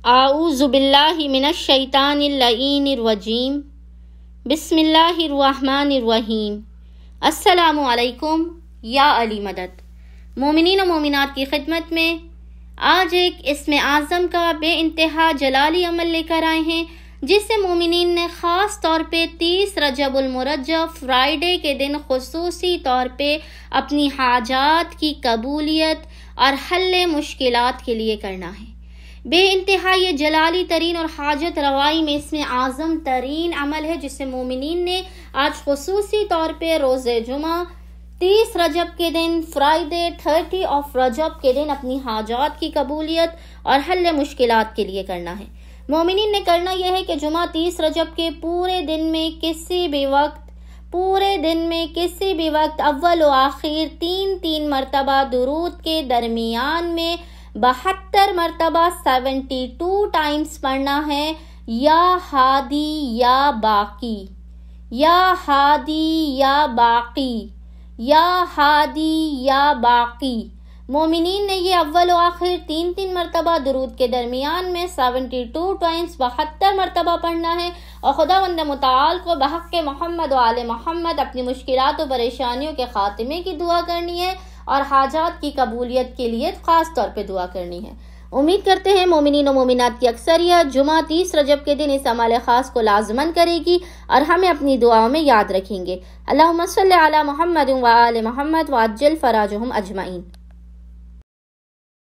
اعوذ باللہ من الشیطان اللعین الرجیم بسم اللہ الرحمن الرحیم۔ السلام علیکم یا علی مدد۔ مومنین و مومنات کی خدمت میں آج ایک اسم اعظم کا بے انتہا جلالی عمل لے کر آئے ہیں، جس سے مومنین نے خاص طور پہ 30 رجب المرجب فرائیڈے کے دن خصوصی طور پہ اپنی حاجات کی قبولیت اور حل مشکلات کے لیے کرنا ہے۔ بے انتہا یہ جلالی ترین اور حاجت روائی میں اسم اعظم ترین عمل ہے، جس سے مومنین نے آج خصوصی طور پہ روز جمعہ 30 رجب کے دن فرائیڈے 30 آف رجب کے دن اپنی حاجات کی قبولیت اور حل مشکلات کے لیے کرنا ہے۔ مومنین نے کرنا یہ ہے کہ جمعہ 30 رجب کے پورے دن میں کسی بھی وقت اول و آخر 3 مرتبہ درود کے درمیان میں 72 مرتبہ 72 ٹائمز پڑھنا ہے، یا ہادی یا باقی، یا ہادی یا باقی، یا ہادی یا باقی۔ مومنین نے یہ اول و آخر 3 مرتبہ درود کے درمیان میں 72 ٹائمز 72 مرتبہ پڑھنا ہے، اور خداوند متعال کو بحق محمد و آل محمد اپنی مشکلات و پریشانیوں کے خاتمے کی دعا کرنی ہے اور حاجات کی قبولیت کے لیے خاص طور پہ دعا کرنی ہے۔ امید کرتے ہیں مومنین و مومنات کی اکثریت جمعہ 30 رجب کے دن اس عمل خاص کو لازماً کرے گی اور ہمیں اپنی دعاؤں میں یاد رکھیں گے۔ اللہم صلی علی محمد و آل محمد وعجل فراجہم اجمعین۔